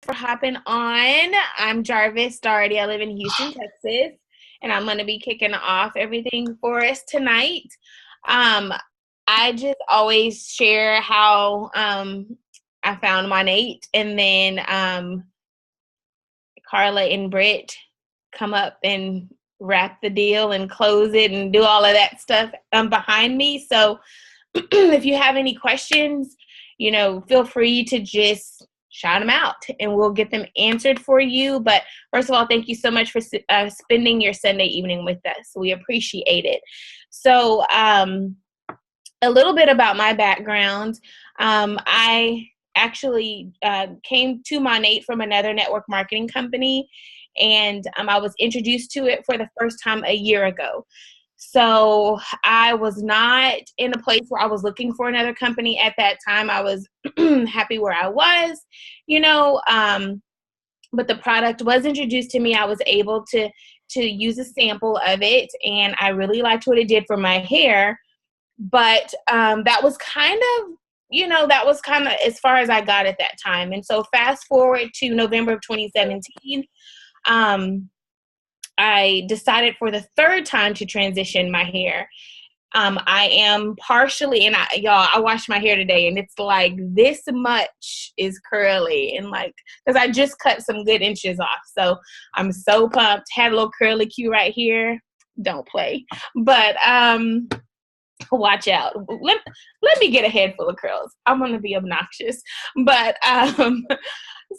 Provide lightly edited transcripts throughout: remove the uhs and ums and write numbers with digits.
for hopping on. I'm Jarvis Doherty. I live in Houston, Texas, and I'm going to be kicking off everything for us tonight. Um, I just always share how I found Monat, and then Carla and Britt come up and wrap the deal and close it and do all of that stuff behind me. So if you have any questions, feel free to just shout them out and we'll get them answered for you. But first of all, thank you so much for spending your Sunday evening with us. We appreciate it. So, a little bit about my background. I actually came to Monat from another network marketing company, and I was introduced to it for the first time a year ago. So I was not in a place where I was looking for another company at that time. I was happy where I was, you know, but the product was introduced to me. I was able to use a sample of it, and I really liked what it did for my hair. But that was kind of, as far as I got at that time. And so fast forward to November of 2017, I decided for the third time to transition my hair. I am partially, and I washed my hair today, and it's like this much is curly, and like, because I just cut some good inches off. So I'm so pumped. Had a little curly Q right here. Don't play. But watch out. Let me get a head full of curls. I'm going to be obnoxious. But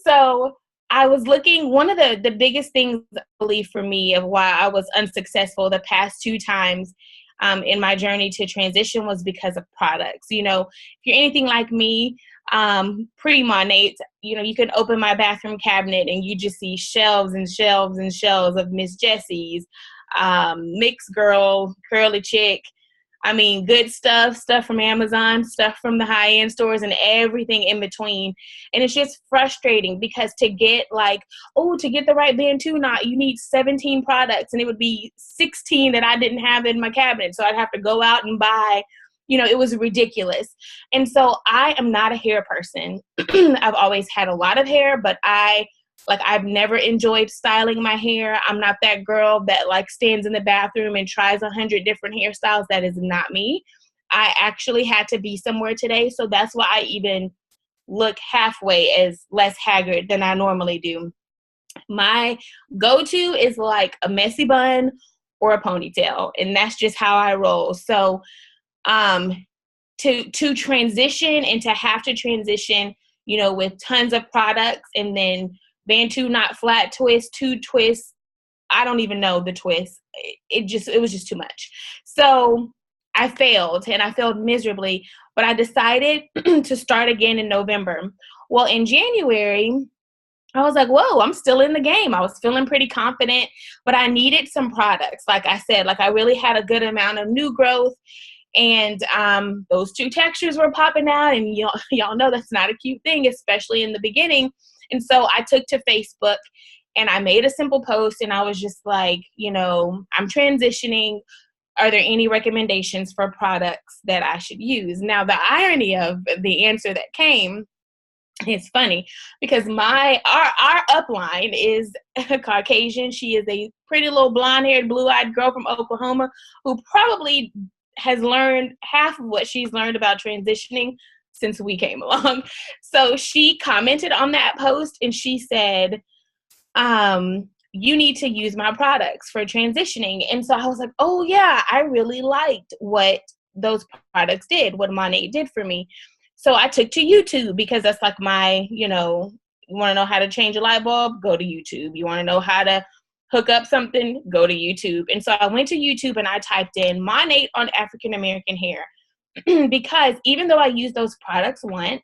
so I was looking, one of the biggest things I believe for me of why I was unsuccessful the past two times in my journey to transition was because of products. If you're anything like me, pre-Monat, you can open my bathroom cabinet and you just see shelves and shelves and shelves of Miss Jessie's, Mixed Girl, Curly Chick. I mean, good stuff from Amazon, stuff from the high-end stores, and everything in between. And it's just frustrating because to get the right Bantu knot, you need 17 products, and it would be 16 that I didn't have in my cabinet. So I'd have to go out and buy, it was ridiculous. And so I am not a hair person. I've always had a lot of hair, but I've never enjoyed styling my hair. I'm not that girl that stands in the bathroom and tries 100 different hairstyles. That is not me. I actually had to be somewhere today. So that's why I even look halfway as less haggard than I normally do. My go-to is like a messy bun or a ponytail. And that's just how I roll. So to transition and to have to transition, with tons of products and then Bantu knot flat twist, two twists. I don't even know the twist. It was just too much. So I failed, and I failed miserably, but I decided to start again in November. Well, in January, I was like, whoa, I'm still in the game. I was feeling pretty confident, but I needed some products. Like I said, I really had a good amount of new growth, and those two textures were popping out, and y'all know that's not a cute thing, especially in the beginning. And so I took to Facebook and I made a simple post, and I was just like, I'm transitioning. Are there any recommendations for products that I should use? Now, the irony of the answer that came is funny because our upline is a Caucasian. She is a pretty little blonde-haired, blue-eyed girl from Oklahoma who probably has learned half of what she's learned about transitioning since we came along. So she commented on that post and she said, you need to use my products for transitioning. And so I was like, oh yeah, I really liked what those products did, what Monat did for me. So I took to YouTube because that's like my, you want to know how to change a light bulb? Go to YouTube. You want to know how to hook up something? Go to YouTube. And so I went to YouTube and I typed in Monat on African American hair. Because even though I used those products once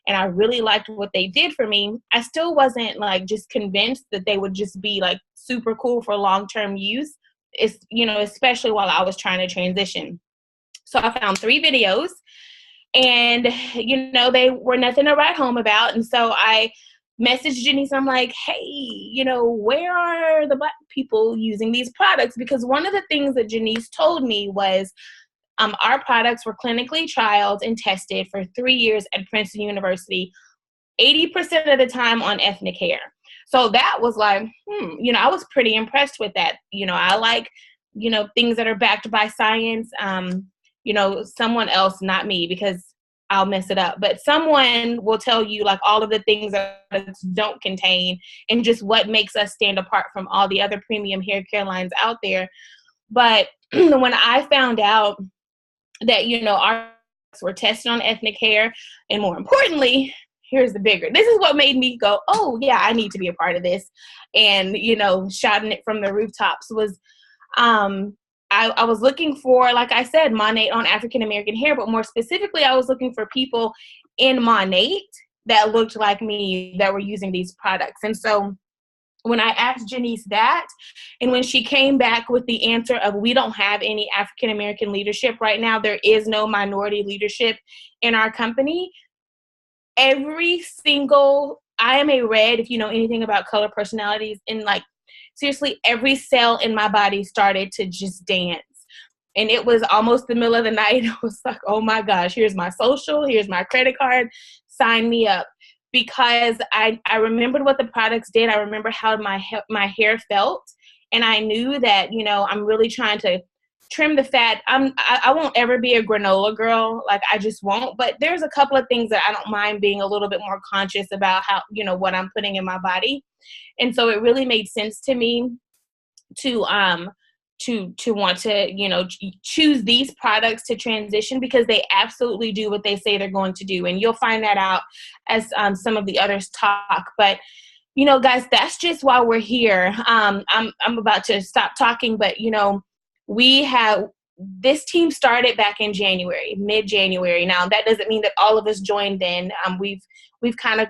and I really liked what they did for me, I still wasn't just convinced that they would just be super cool for long-term use. It's, especially while I was trying to transition. So I found 3 videos and, they were nothing to write home about. And so I messaged Janice. I'm like, hey, where are the Black people using these products? Because one of the things that Janice told me was, our products were clinically trialed and tested for 3 years at Princeton University 80% of the time on ethnic hair. So that was like, I was pretty impressed with that. I like, things that are backed by science. Someone else, not me, because I'll mess it up, but someone will tell you like all of the things that products don't contain and just what makes us stand apart from all the other premium hair care lines out there. But when I found out that, our products were tested on ethnic hair, and more importantly, this is what made me go, oh yeah, I need to be a part of this. And, shouting it from the rooftops was, I was looking for, like I said, Monat on African American hair, but more specifically, I was looking for people in Monat that looked like me that were using these products. And so when I asked Janice that, and when she came back with the answer of, we don't have any African American leadership right now, there is no minority leadership in our company, I am a red, if you know anything about color personalities, and like, seriously, every cell in my body started to just dance. And it was almost the middle of the night. I was like, oh my gosh, here's my social, here's my credit card, sign me up. Because I remembered what the products did. I remember how my hair felt. And I knew that, I'm really trying to trim the fat. I won't ever be a granola girl. Like, I just won't. But there's a couple of things that I don't mind being a little bit more conscious about how, what I'm putting in my body. And so it really made sense to me to want to, choose these products to transition, because they absolutely do what they say they're going to do. And you'll find that out as some of the others talk. But, guys, that's just why we're here. I'm about to stop talking, but, this team started back in January, mid-January. Now, that doesn't mean that all of us joined in. We've kind of,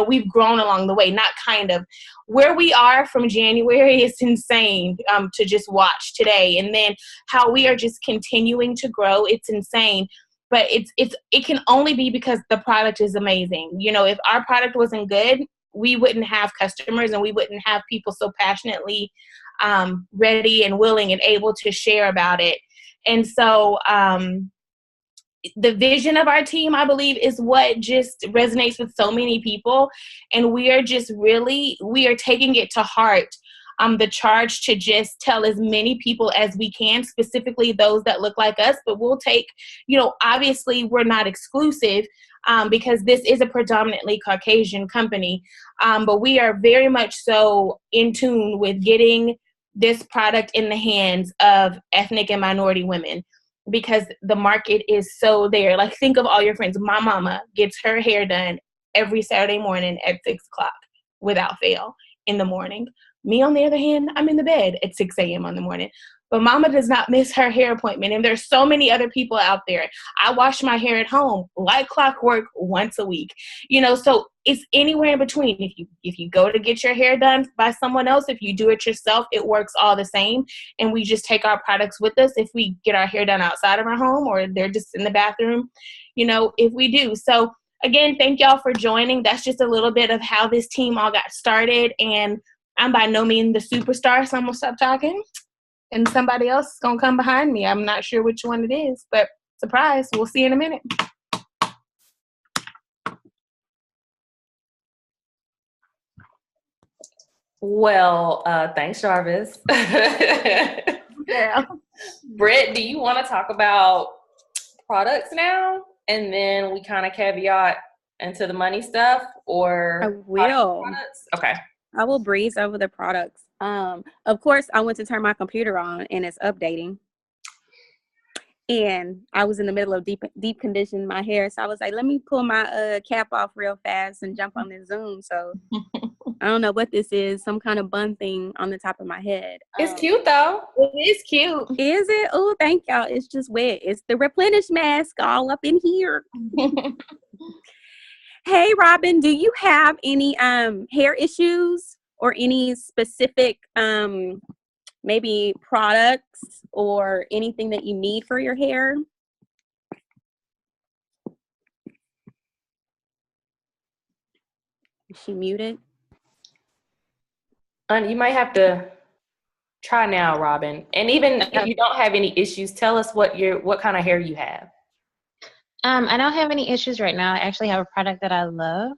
we've grown along the way, not kind of. Where we are from January is insane to just watch today. And then how we are just continuing to grow, it's insane. But it can only be because the product is amazing. If our product wasn't good, we wouldn't have customers, and we wouldn't have people so passionately ready and willing and able to share about it. And so the vision of our team, I believe, is what just resonates with so many people. And we are taking it to heart, the charge to just tell as many people as we can, specifically those that look like us. But we'll take, obviously we're not exclusive, because this is a predominantly Caucasian company. But we are very much so in tune with getting this product in the hands of ethnic and minority women, because the market is so there. Like, think of all your friends. My mama gets her hair done every Saturday morning at 6 o'clock without fail in the morning. Me, on the other hand, I'm in the bed at 6 a.m. in the morning. But mama does not miss her hair appointment. And there's so many other people out there. I wash my hair at home like clockwork once a week. So it's anywhere in between. If you go to get your hair done by someone else, if you do it yourself, it works all the same. And we just take our products with us if we get our hair done outside of our home, or they're just in the bathroom, if we do. So again, thank y'all for joining. That's just a little bit of how this team all got started. And I'm by no means the superstar, so I'm going to stop talking. And somebody else is going to come behind me. I'm not sure which one it is, but surprise, we'll see in a minute. Well, thanks, Jarvis. Yeah. Britt, do you want to talk about products now? And then we kind of caveat into the money stuff, or I will. Products? Okay. I will breeze over the products. Of course, I went to turn my computer on and it's updating. And I was in the middle of deep conditioning my hair. So I was like, let me pull my cap off real fast and jump on this Zoom. So I don't know what this is. Some kind of bun thing on the top of my head. It's cute, though. It is cute. Is it? Oh, thank y'all. It's just wet. It's the Replenish mask all up in here. Hey, Robin, do you have any hair issues or any specific maybe products or anything that you need for your hair? Is she muted? You might have to try now, Robin. And even if you don't have any issues, tell us what kind of hair you have. I don't have any issues right now. I actually have a product that I love.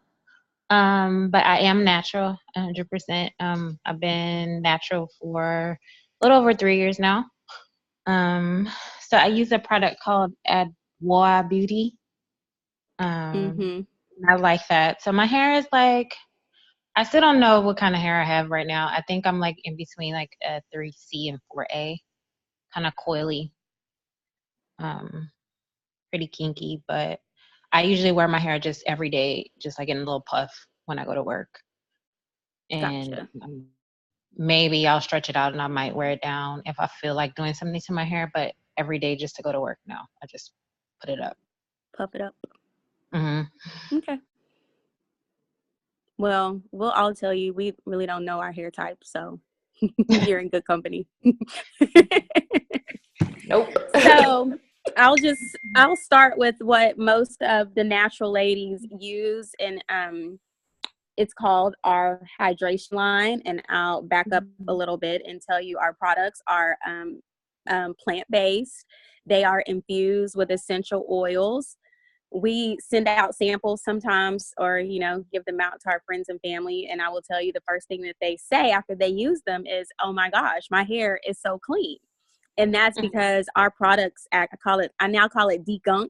But I am natural, 100%. I've been natural for a little over 3 years now. Um, so I use a product called Adwoa Beauty. Um, Mm-hmm. I like that. So my hair is like, I still don't know what kind of hair I have right now. I think I'm like in between like a 3C and 4A, kind of coily, um, pretty kinky. But I usually wear my hair just every day, just like in a little puff when I go to work. And Gotcha. maybe I'll stretch it out and I might wear it down if I feel like doing something to my hair. But every day just to go to work, no, I just put it up. Puff it up. Hmm. Okay. Well, we'll all tell you we really don't know our hair type, so you're in good company. Nope. So I'll start with what most of the natural ladies use, and it's called our hydration line. And I'll back up a little bit and tell you our products are plant based. They are infused with essential oils. We send out samples sometimes, or give them out to our friends and family, and I will tell you the first thing that they say after they use them is, oh my gosh, my hair is so clean. And that's because our products I now call it degunk.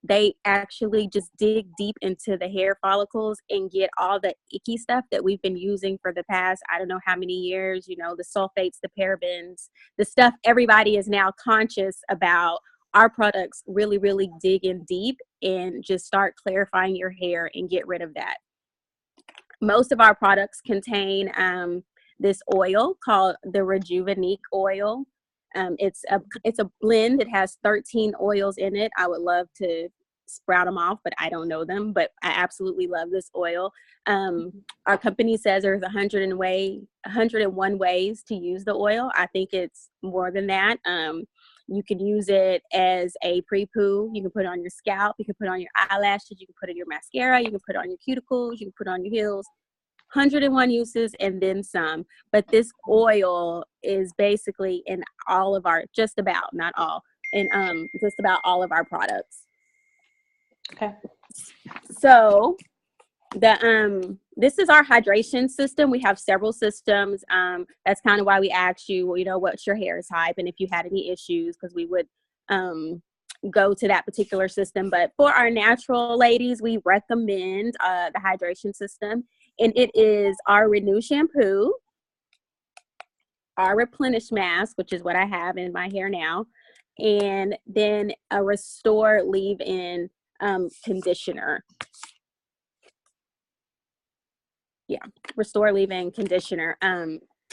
They actually just dig deep into the hair follicles and get all the icky stuff that we've been using for the past, I don't know how many years, the sulfates, the parabens, the stuff everybody is now conscious about. Our products really, really dig in deep and just start clarifying your hair and get rid of that. Most of our products contain this oil called the Rejuvenique oil. It's a blend. It has 13 oils in it. I would love to sprout them off, but I don't know them. But I absolutely love this oil. Our company says there's 101 ways to use the oil. I think it's more than that. You can use it as a pre-poo. You can put it on your scalp. You can put it on your eyelashes. You can put it in your mascara. You can put it on your cuticles. You can put it on your heels. 101 uses and then some. But this oil is basically in all of our, just about, not all, in just about all of our products. Okay. So this is our hydration system. We have several systems. That's kind of why we asked you, what's your hair type and if you had any issues, because we would go to that particular system. But for our natural ladies, we recommend the hydration system, and it is our Renew shampoo, our Replenish mask, which is what I have in my hair now, and then a Restore leave-in conditioner. Yeah, Restore leave-in conditioner.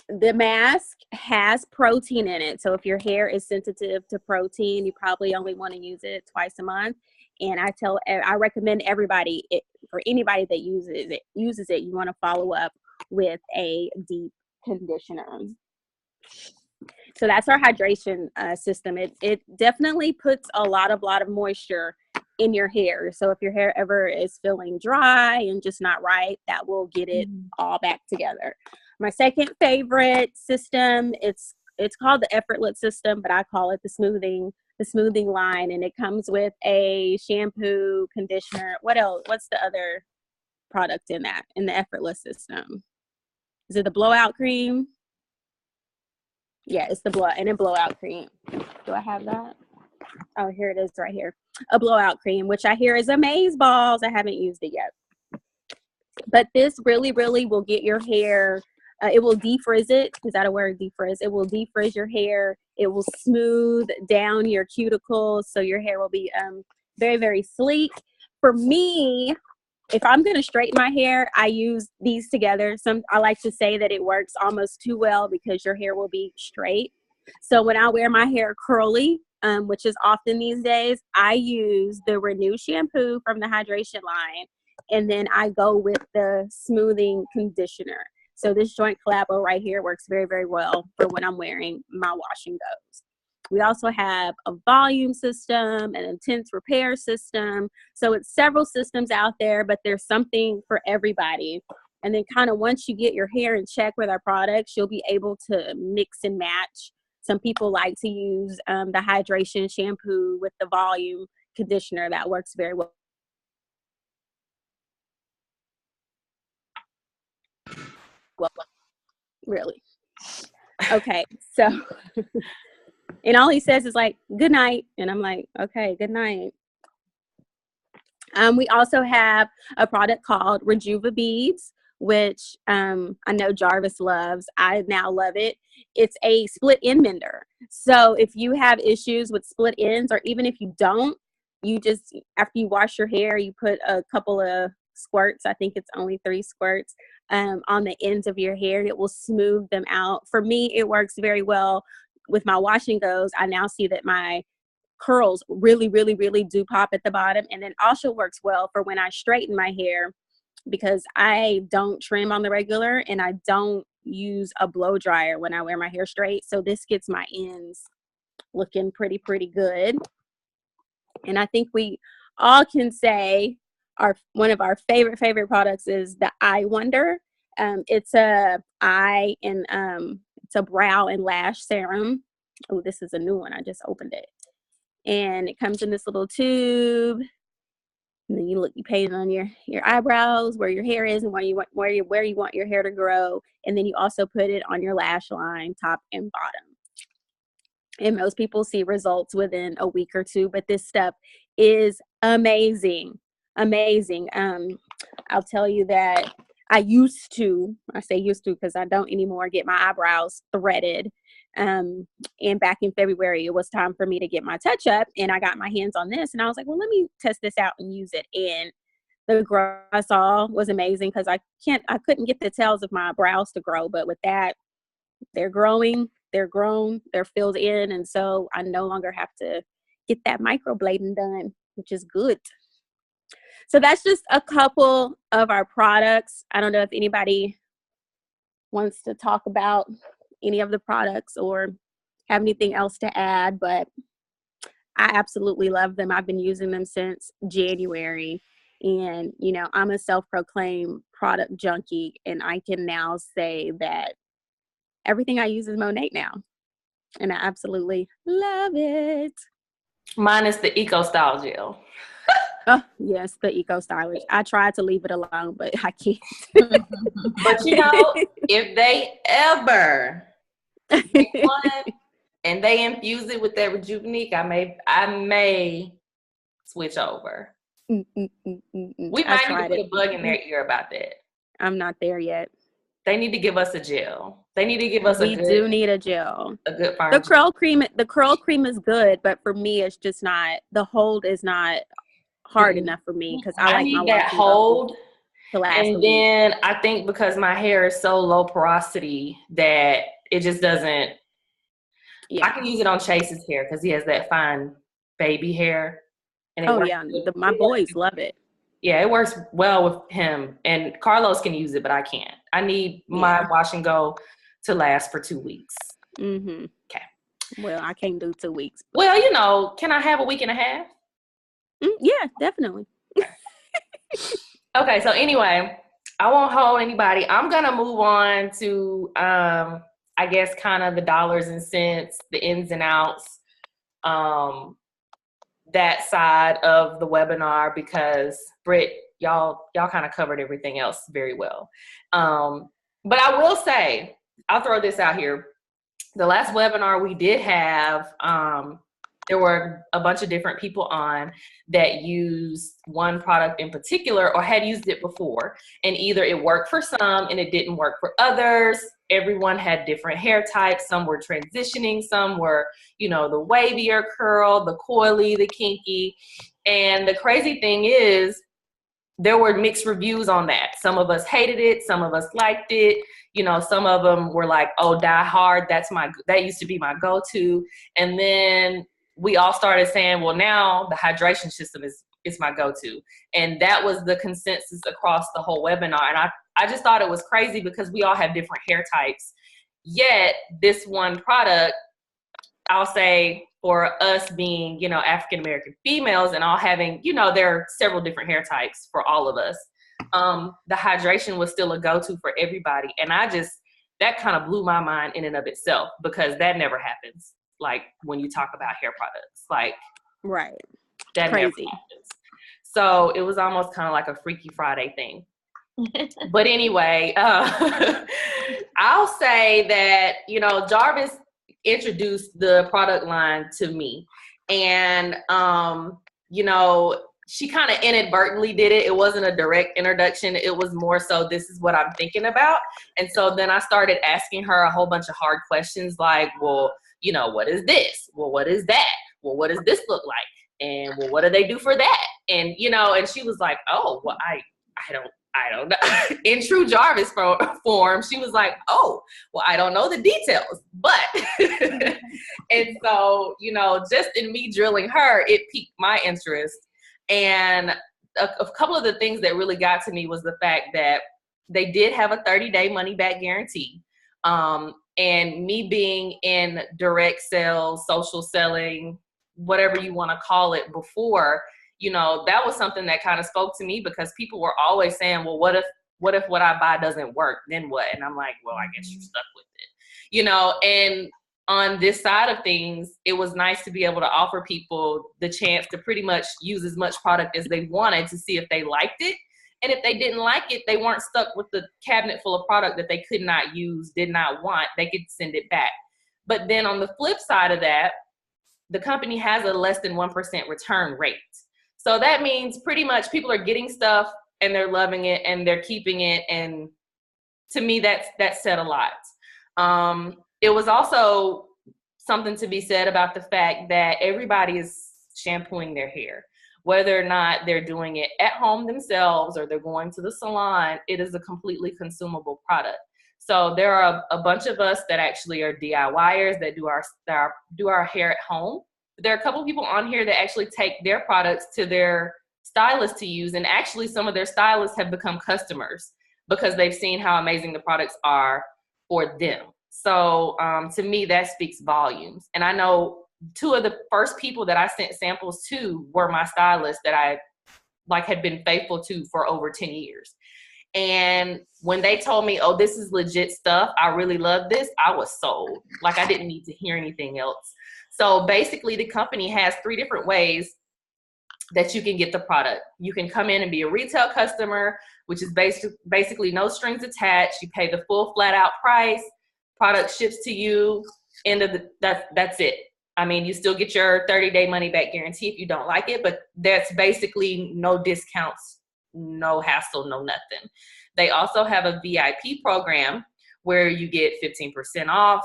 The mask has protein in it, so if your hair is sensitive to protein, you probably only want to use it twice a month. And I recommend everybody, for anybody that uses it, you want to follow up with a deep conditioner. So that's our hydration system. It definitely puts a lot of moisture in your hair. So if your hair ever is feeling dry and just not right, that will get it all back together. My second favorite system, it's called the Effortless system, but I call it the smoothing line, and it comes with a shampoo, conditioner. What else? What's the other product in the Effortless system? Is it the blowout cream? Yeah, it's the blowout cream. Do I have that? Oh, here it is right here. A blowout cream, which I hear is amaze balls. I haven't used it yet. But this really, really will get your hair, it will defrizz it. Is that a word, defrizz? It will defrizz your hair. It will smooth down your cuticles, so your hair will be very, very sleek. For me, if I'm going to straighten my hair, I use these together. I like to say that it works almost too well because your hair will be straight. So when I wear my hair curly, which is often these days, I use the Renew shampoo from the hydration line, and then I go with the smoothing conditioner. So this joint collabo right here works very, very well for when I'm wearing my wash and goes. We also have a volume system, an intense repair system. So it's several systems out there, but there's something for everybody. And then kind of once you get your hair in check with our products, you'll be able to mix and match. Some people like to use the hydration shampoo with the volume conditioner. That works very well. Really? Okay, so and all he says is like, good night. And I'm like, okay, good night. We also have a product called Rejuva Beads, which I know Jarvis loves. I now love it. It's a split end mender. So if you have issues with split ends, or even if you don't, you just, after you wash your hair, you put a couple of squirts. I think it's only 3 squirts on the ends of your hair. It will smooth them out. For me, it works very well with my wash and goes. I now see that my curls really, really, really do pop at the bottom. And then also works well for when I straighten my hair, because I don't trim on the regular and I don't use a blow dryer when I wear my hair straight. So this gets my ends looking pretty good. And I think we all can say one of our favorite products is the Eye Wonder. It's a eye and it's a brow and lash serum. Oh, this is a new one. I just opened it. And it comes in this little tube. And then you paint it on your eyebrows, where your hair is, and where you want your hair to grow. And then you also put it on your lash line, top and bottom. And most people see results within a week or 2, but this stuff is amazing. I'll tell you that I say used to because I don't anymore, get my eyebrows threaded. And back in February, it was time for me to get my touch up, and I got my hands on this, and I was like, well, let me test this out and use it. And the growth I saw was amazing, because I couldn't get the tails of my brows to grow, but with that, they're growing, they're grown, they're filled in, and so I no longer have to get that microblading done, which is good. So that's just a couple of our products. I don't know if anybody wants to talk about any of the products or have anything else to add, but I absolutely love them. I've been using them since January, and I'm a self-proclaimed product junkie, and I can now say that everything I use is Monat now, and I absolutely love it. Mine is the Eco Style Gel. Oh, yes, the Eco Stylish. I tried to leave it alone, but I can't. But if they ever make one and they infuse it with that Rejuvenique, I may switch over. We might need to put a bug in their ear about that. I'm not there yet. They need to give us a gel. They need to give us We do need a gel. A good The curl cream. The curl cream is good, but for me, it's just not. The hold is not hard enough for me, because I like need that hold to last. And then I think because my hair is so low porosity that it just doesn't. Yeah. I can use it on Chase's hair because he has that fine baby hair. And my boys love it. Yeah, it works well with him. And Carlos can use it, but I can't. I need my wash and go to last for 2 weeks. Mm-hmm. Okay. Well, I can't do 2 weeks. But. Well, can I have a week and a half? Yeah, definitely. Okay, so anyway, I won't hold anybody. I'm going to move on to, I guess, kind of the dollars and cents, the ins and outs, that side of the webinar, because Britt, y'all kind of covered everything else very well. But I will say, I'll throw this out here. The last webinar we did have, there were a bunch of different people on that used one product in particular or had used it before. And either it worked for some and it didn't work for others. Everyone had different hair types. Some were transitioning. Some were, the wavier curl, the coily, the kinky. And the crazy thing is, there were mixed reviews on that. Some of us hated it. Some of us liked it. Some of them were like, oh, Die Hard, that used to be my go-to. And then we all started saying, well, now the hydration system is my go-to. And that was the consensus across the whole webinar. And I just thought it was crazy because we all have different hair types. Yet this one product, I'll say, for us being, African-American females and all having, there are several different hair types for all of us. The hydration was still a go-to for everybody. And that kind of blew my mind in and of itself, because that never happens. Like when you talk about hair products, like right, that crazy. Never happens. So it was almost kind of like a Freaky Friday thing. But anyway, I I'll say that, you know, Jarvis introduced the product line to me. And, you know, she kind of inadvertently did it. It wasn't a direct introduction. It was more so, this is what I'm thinking about. And so then I started asking her a whole bunch of hard questions like, well, you know, what is this? Well, what is that? Well, what does this look like? And well, what do they do for that? And, you know, and she was like, oh, well, I don't know. In true Jarvis form, she was like, oh, well, I don't know the details, but, and so, you know, just in me drilling her, it piqued my interest. And a couple of the things that really got to me was the fact that they did have a 30-day money back guarantee. And me being in direct sales, social selling, whatever you want to call it before, you know, that was something that kind of spoke to me because people were always saying, well, what if what I buy doesn't work? Then what? And I'm like, well, I guess you're stuck with it, you know. And on this side of things, it was nice to be able to offer people the chance to pretty much use as much product as they wanted to see if they liked it. And if they didn't like it, they weren't stuck with the cabinet full of product that they could not use, did not want. They could send it back. But then on the flip side of that, the company has a less than 1% return rate. So that means pretty much people are getting stuff and they're loving it and they're keeping it. And to me, that said a lot. It was also something to be said about the fact that everybody is shampooing their hair. Whether or not they're doing it at home themselves or they're going to the salon, it is a completely consumable product. So there are a bunch of us that actually are DIYers that do our hair at home. But there are a couple of people on here that actually take their products to their stylists to use. And actually some of their stylists have become customers because they've seen how amazing the products are for them. So to me, that speaks volumes. And I know two of the first people that I sent samples to were my stylists that I had been faithful to for over 10 years. And when they told me, oh, this is legit stuff, I really love this, I was sold. Like I didn't need to hear anything else. So basically the company has 3 different ways that you can get the product. You can come in and be a retail customer, which is basically no strings attached. You pay the full flat out price, product ships to you, that's it. I mean, you still get your 30-day money back guarantee if you don't like it, but that's basically no discounts, no hassle, no nothing. They also have a VIP program where you get 15% off,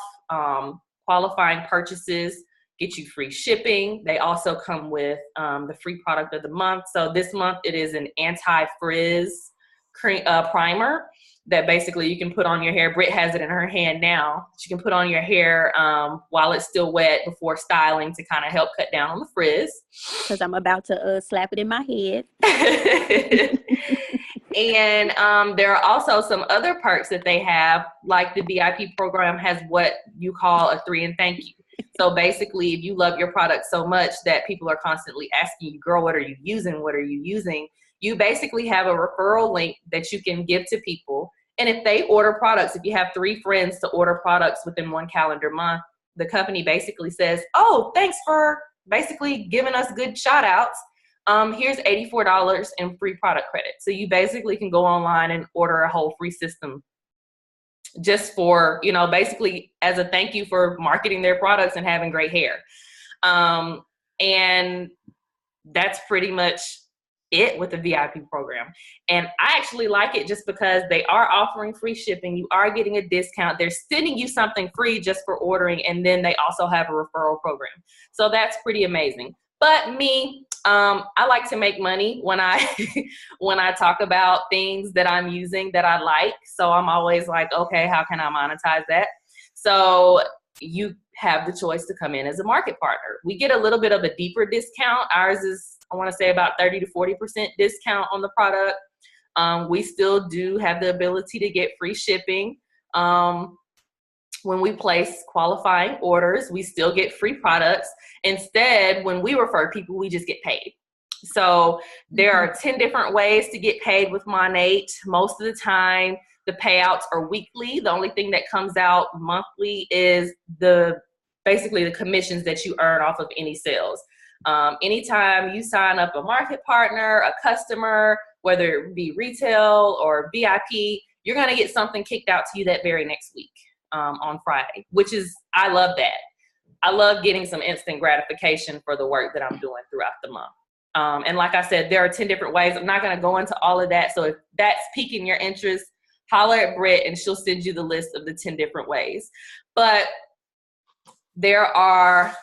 qualifying purchases, get you free shipping. They also come with the free product of the month. So this month it is an anti-frizz primer that basically you can put on your hair. Britt has it in her hand now. She can put on your hair while it's still wet before styling to kind of help cut down on the frizz. Because I'm about to slap it in my head. And there are also some other perks that they have, like the VIP program has what you call a 3 and thank you. So basically, if you love your product so much that people are constantly asking you, girl, what are you using? What are you using? You basically have a referral link that you can give to people. And if they order products, if you have 3 friends to order products within 1 calendar month, the company basically says, oh, thanks for basically giving us good shout outs. Here's $84 in free product credit. So you basically can go online and order a whole free system just for, you know, basically as a thank you for marketing their products and having great hair. And that's pretty much it with the VIP program. And I actually like it just because they are offering free shipping. You are getting a discount. They're sending you something free just for ordering. And then they also have a referral program. So that's pretty amazing. But me, I like to make money when I when I talk about things that I'm using that I like. So I'm always like, okay, how can I monetize that? So you have the choice to come in as a market partner. We get a little bit of a deeper discount. Ours is, I want to say, about 30 to 40% discount on the product. We still do have the ability to get free shipping. When we place qualifying orders, we still get free products. Instead, when we refer people, we just get paid. So there are 10 different ways to get paid with Monat. Most of the time, the payouts are weekly. The only thing that comes out monthly is basically the commissions that you earn off of any sales. Anytime you sign up a market partner, a customer, whether it be retail or VIP, you're going to get something kicked out to you that very next week on Friday, which is, I love that. I love getting some instant gratification for the work that I'm doing throughout the month. And like I said, there are 10 different ways. I'm not going to go into all of that. So if that's piquing your interest, holler at Britt and she'll send you the list of the 10 different ways. But there are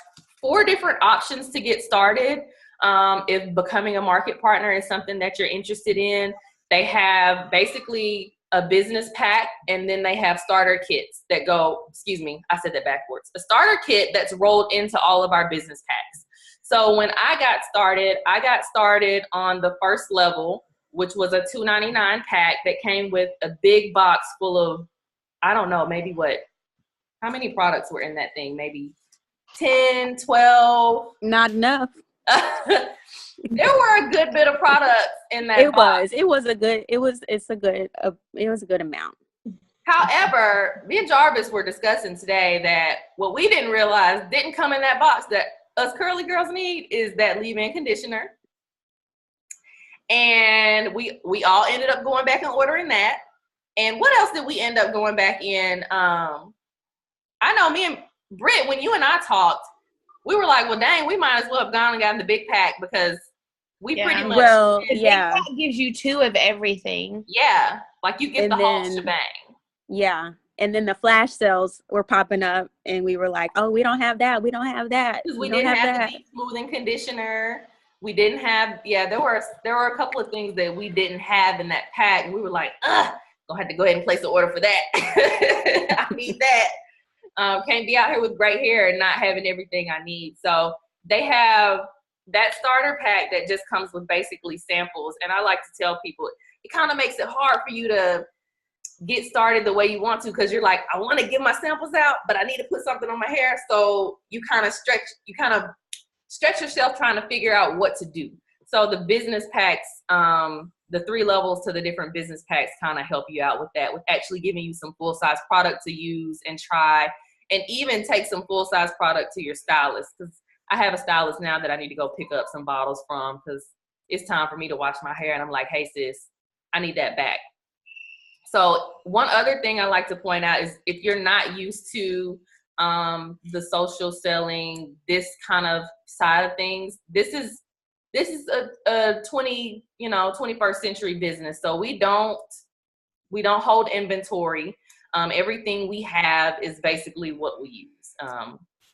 4 different options to get started. If becoming a market partner is something that you're interested in, they have basically a business pack, and then they have starter kits that go, excuse me, I said that backwards. A starter kit that's rolled into all of our business packs. So when I got started on the first level, which was a $2.99 pack that came with a big box full of, I don't know, maybe how many products were in that thing? Maybe 10, 12. Not enough. There were a good bit of products in that box. It was a good amount. However, me and Jarvis were discussing today that what we didn't realize didn't come in that box that us curly girls need is that leave-in conditioner. And we all ended up going back and ordering that. And what else did we end up going back in? I know me and Britt, when you and I talked, we were like, well, dang, we might as well have gone and gotten the big pack because we pretty much. Well, the big pack gives you 2 of everything. Yeah, like you get the whole shebang. Yeah. And then the flash sales were popping up and we were like, oh, we don't have that. We don't have that. We didn't have the deep smoothing conditioner. We didn't have, there were a couple of things that we didn't have in that pack. And we were like, gonna have to go ahead and place the order for that. I need that. Can't be out here with gray hair and not having everything I need. So they have that starter pack that just comes with basically samples. And I like to tell people, it kind of makes it hard for you to get started the way you want to, because you're like, I want to give my samples out, but I need to put something on my hair. So you kind of stretch yourself trying to figure out what to do. So the business packs, the 3 levels to the different business packs kind of help you out with that, with actually giving you some full-size product to use and try, and even take some full-size product to your stylist, because I have a stylist now that I need to go pick up some bottles from because it's time for me to wash my hair, and I'm like, hey sis, I need that back. So one other thing I like to point out is if you're not used to the social selling, this kind of side of things, this is a 21st century business. So we don't hold inventory. Everything we have is basically what we use.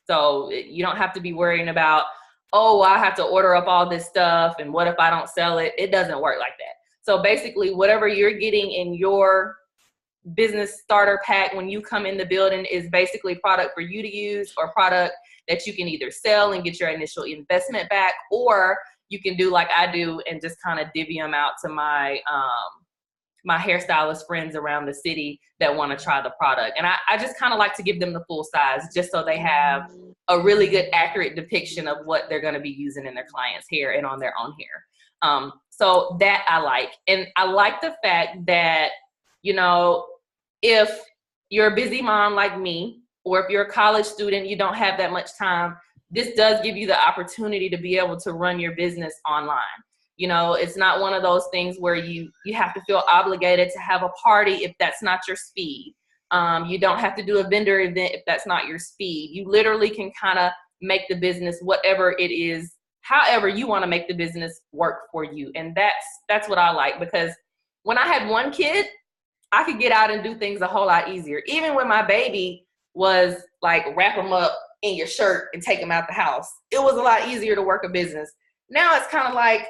So you don't have to be worrying about, oh, I have to order up all this stuff and what if I don't sell it? It doesn't work like that. So basically whatever you're getting in your business starter pack when you come in the building is basically product for you to use, or product that you can either sell and get your initial investment back, or you can do like I do and just kind of divvy them out to my my hairstylist friends around the city that want to try the product. And I just kind of like to give them the full size just so they have a really good, accurate depiction of what they're going to be using in their client's hair and on their own hair. So that I like. And I like the fact that, if you're a busy mom like me, or if you're a college student, you don't have that much time, this does give you the opportunity to be able to run your business online. It's not one of those things where you have to feel obligated to have a party if that's not your speed. You don't have to do a vendor event if that's not your speed. You literally can kind of make the business whatever it is, however you want to make the business work for you. And that's what I like, because when I had one kid, I could get out and do things a whole lot easier. Even when my baby was like, wrap them up in your shirt and take them out the house, it was a lot easier to work a business. Now it's kind of like,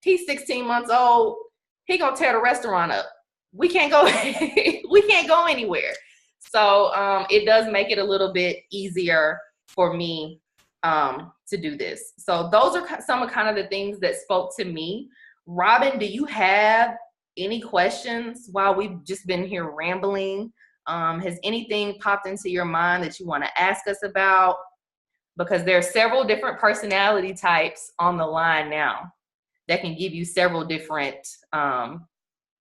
he's 16 months old. He gonna tear the restaurant up. We can't go. We can't go anywhere. So it does make it a little bit easier for me to do this. So those are some of kind of the things that spoke to me. Robin, do you have any questions while we've just been here rambling? Has anything popped into your mind that you want to ask us about? Because there are several different personality types on the line now that can give you several different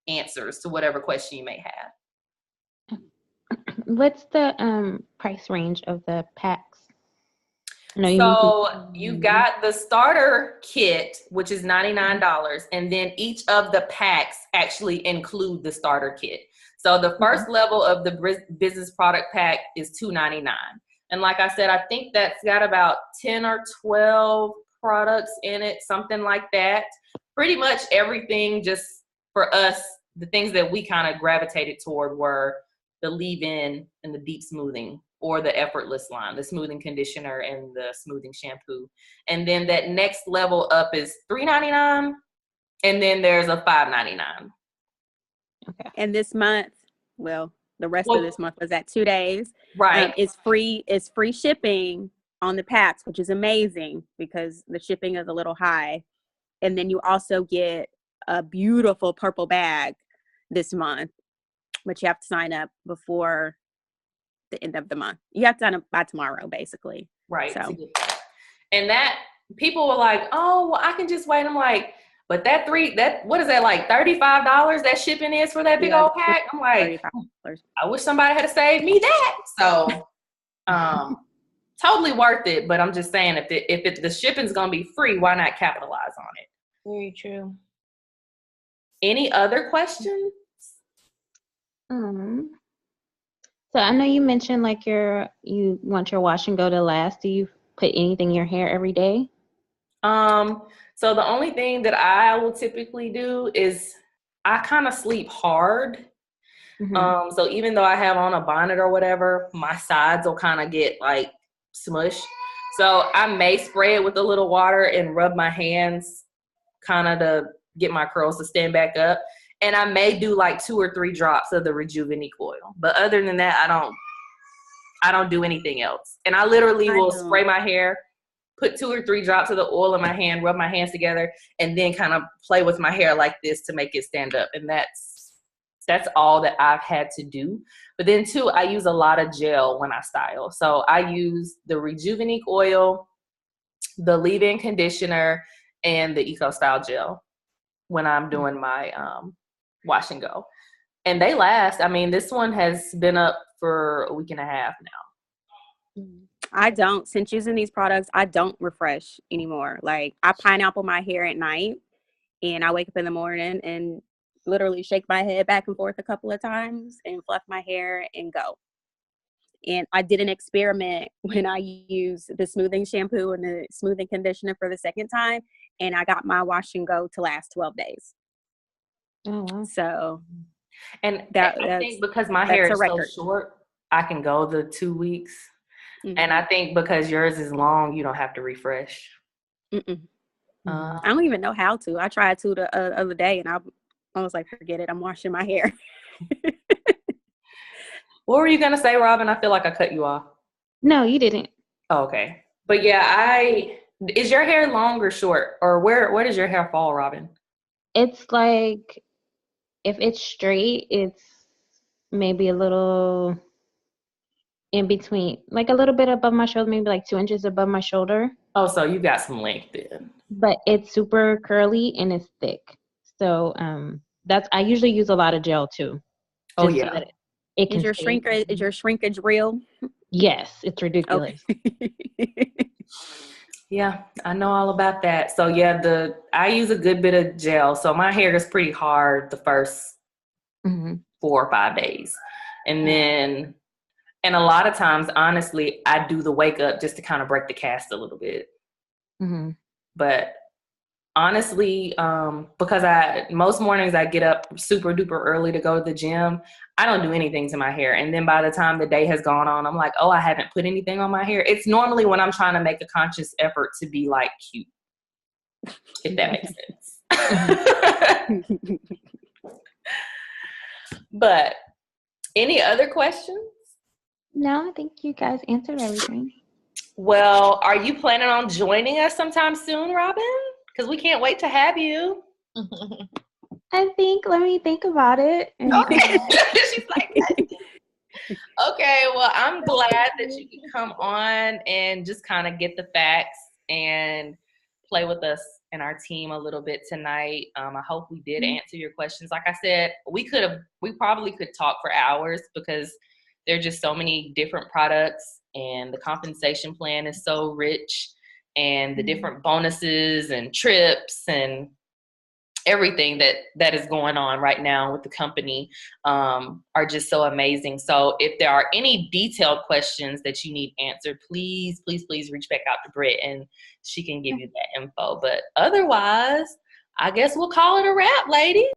answers to whatever question you may have. What's the price range of the packs? So you've got the starter kit, which is $99, and then each of the packs actually include the starter kit. So the first level of the business product pack is $2.99. And like I said, I think that's got about 10 or 12 products in it, something like that. Pretty much everything. Just for us, the things that we kind of gravitated toward were the leave-in and the deep smoothing, or the effortless line, the smoothing conditioner and the smoothing shampoo. And then that next level up is $3.99, and then there's a $5.99. Okay. And this month, well, the rest of this month was at 2 days. Right. It's free shipping on the packs, which is amazing because the shipping is a little high. And then you also get a beautiful purple bag this month, but you have to sign up before the end of the month. You have to sign up by tomorrow, basically. Right. So, and that people were like, oh, well, I can just wait. I'm like, but what is that, like $35 that shipping is for that big old pack? I'm like, $35. I wish somebody had saved me that. So, totally worth it. But I'm just saying, if the shipping's gonna be free, why not capitalize on it? Very true. Any other questions? So I know you mentioned like you want your wash and go to last. Do you put anything in your hair every day? So the only thing that I will typically do is I kind of sleep hard. So even though I have on a bonnet or whatever, my sides will kind of get like smushed. So I may spray it with a little water and rub my hands kind of to get my curls to stand back up. And I may do like 2 or 3 drops of the Rejuvenique oil. But other than that, I don't do anything else. And I literally will spray my hair, put 2 or 3 drops of the oil in my hand, rub my hands together, and then kind of play with my hair like this to make it stand up. And that's all that I've had to do. But then too, I use a lot of gel when I style. So I use the Rejuvenique oil, the leave-in conditioner, and the Eco Style gel when I'm doing my wash and go. And they last. I mean, this one has been up for a week and a half now. I don't. Since using these products, I don't refresh anymore. Like, I pineapple my hair at night, and I wake up in the morning and literally shake my head back and forth a couple of times and fluff my hair and go. And I did an experiment when I used the smoothing shampoo and the smoothing conditioner for the second time, and I got my wash and go to last 12 days. Oh, wow. So, and I think because my hair is so short, I can go the 2 weeks. And I think because yours is long, you don't have to refresh. I don't even know how to. I tried to the other day, and I was like, forget it. I'm washing my hair. What were you going to say, Robin? I feel like I cut you off. No, you didn't. Oh, okay. But yeah, is your hair long or short? Or where does your hair fall, Robin? It's like, if it's straight, it's maybe a little in between, like a little bit above my shoulder, maybe like 2 inches above my shoulder. Oh, so you got some length then. But it's super curly and it's thick. So I usually use a lot of gel too. Oh yeah. So it can is your shrinkage real? Yes, it's ridiculous. Okay. Yeah, I know all about that. So yeah, I use a good bit of gel. So my hair is pretty hard the first 4 or 5 days. And a lot of times, honestly, I do the wake up just to kind of break the cast a little bit. But honestly, because most mornings I get up super duper early to go to the gym, I don't do anything to my hair. And then by the time the day has gone on, I'm like, oh, I haven't put anything on my hair. It's normally when I'm trying to make a conscious effort to be like cute, if that makes sense. But any other questions? No, I think you guys answered everything. Well, are you planning on joining us sometime soon, Robin? Because we can't wait to have you. Let me think about it. Okay. She's like, okay, well, I'm glad that you can come on and just kind of get the facts and play with us and our team a little bit tonight. I hope we did answer your questions. Like I said, we probably could talk for hours because there are just so many different products, and the compensation plan is so rich, and the different bonuses and trips, and everything that is going on right now with the company are just so amazing. So if there are any detailed questions that you need answered, please reach back out to Britt and she can give you that info. But otherwise, I guess we'll call it a wrap, ladies.